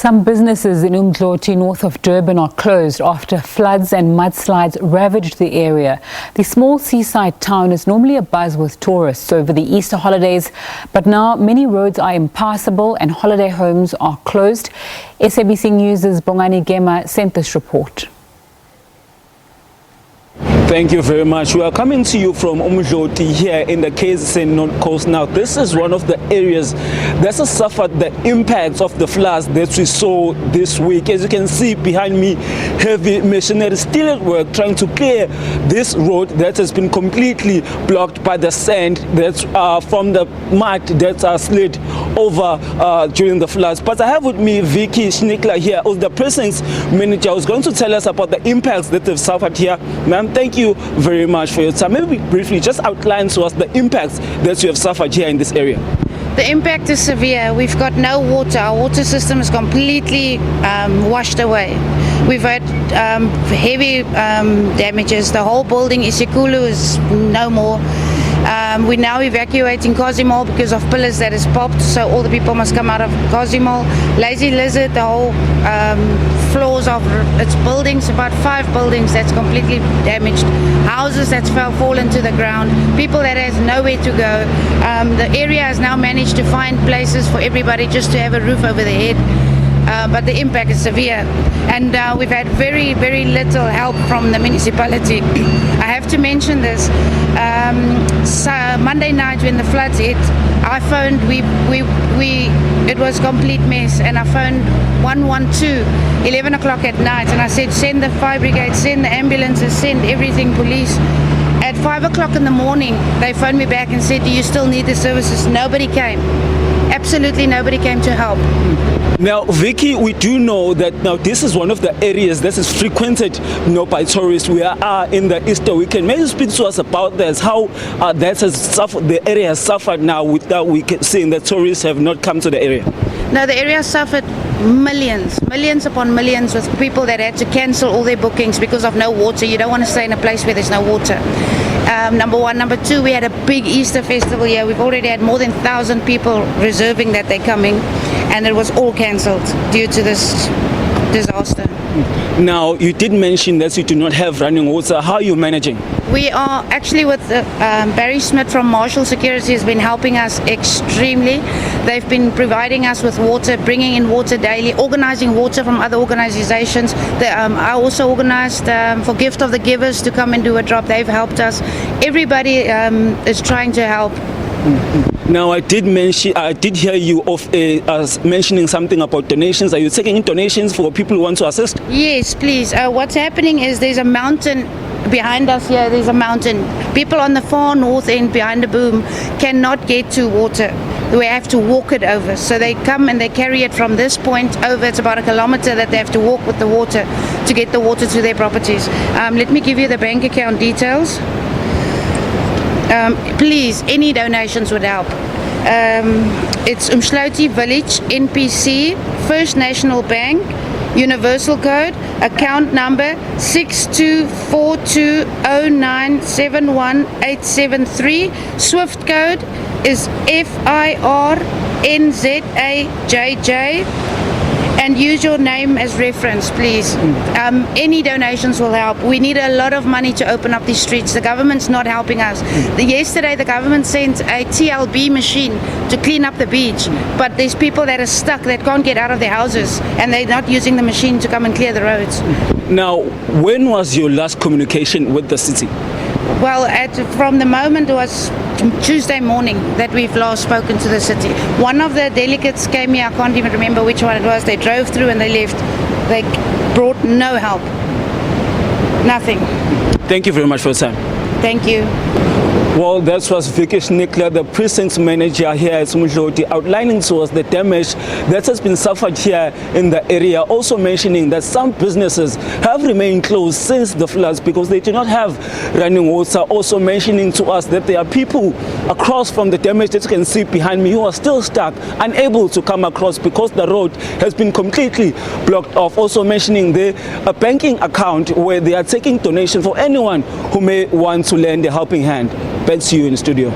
Some businesses in uMdloti, north of Durban, are closed after floods and mudslides ravaged the area. The small seaside town is normally abuzz with tourists over the Easter holidays, but now many roads are impassable and holiday homes are closed. SABC News' Bongani Gema sent this report. Thank you very much. We are coming to you from uMdloti here in the KZN North Coast. Now, this is one of the areas that has suffered the impacts of the floods that we saw this week. As you can see behind me, heavy machinery still at work trying to clear this road that has been completely blocked by the sand that's from the mud that slid over during the floods. But I have with me Vicky Schnickler here, who's the precinct manager, who's going to tell us about the impacts that they've suffered here. Ma'am, thank you very much for your time. Maybe briefly just outline to us the impacts that you have suffered here in this area. The impact is severe. We've got no water. Our water system is completely washed away. We've had heavy damages. The whole building, Isikulu, is no more. We're now evacuating KwaZulu-Natal because of pillars that is popped, so all the people must come out of KwaZulu-Natal. Lazy Lizard, the whole floors of its buildings, about 5 buildings that's completely damaged. Houses that's fallen to the ground. People that has nowhere to go. The area has now managed to find places for everybody just to have a roof over their head. But the impact is severe, and we've had very, very little help from the municipality. I have to mention this. So Monday night when the floods hit, I phoned. It was complete mess, and I phoned 112, 11 o'clock at night, and I said, send the fire brigade, send the ambulances, send everything, police. At 5 o'clock in the morning, they phoned me back and said, do you still need the services? Nobody came. Absolutely nobody came to help. Now, Vicky, we do know that now this is one of the areas that is frequented by tourists. We are in the Easter weekend. May you speak to us about this, how that has suffered, the area has suffered now without seeing that tourists have not come to the area? No, the area suffered millions upon millions, with people that had to cancel all their bookings because of no water. You don't want to stay in a place where there's no water. Number one. Number two, we had a big Easter festival here. We've already had more than 1,000 people reserving that they're coming, and it was all cancelled due to this disaster. Now, you did mention that you do not have running water. How are you managing? We are actually with Barry Smith from Marshall Security has been helping us extremely. They've been providing us with water, bringing in water daily, organizing water from other organizations. I also organized for Gift of the Givers to come and do a drop. They've helped us. Everybody is trying to help. Now, I did hear you mentioning something about donations. Are you taking in donations for people who want to assist? Yes, please. What's happening is there's a mountain behind us here. There's a mountain. People on the far north end behind the boom cannot get to water. We have to walk it over. So they come and they carry it from this point over. It's about 1 kilometer that they have to walk with the water to get the water to their properties. Let me give you the bank account details. Please, any donations would help. It's uMdloti Village, NPC, First National Bank, Universal Code, account number 62420971873873. Swift code is FIRNZAJJ. And use your name as reference, please. Any donations will help. We need a lot of money to open up these streets. The government's not helping us. Yesterday, the government sent a TLB machine to clean up the beach, but there's people that are stuck that can't get out of their houses, and they're not using the machine to come and clear the roads. Now, when was your last communication with the city? Well, from the moment it was Tuesday morning that we've last spoken to the city. One of the delegates came here, I can't even remember which one it was. They drove through and they left. They brought no help. Nothing. Thank you very much for your time. Thank you. Well, that was Vicky Schnickler, the precinct manager here at uMdloti, outlining to us the damage that has been suffered here in the area, also mentioning that some businesses have remained closed since the floods because they do not have running water, also mentioning to us that there are people across from the damage that you can see behind me who are still stuck, unable to come across because the road has been completely blocked off, also mentioning a banking account where they are taking donations for anyone who may want to lend a helping hand. Back to you in the studio.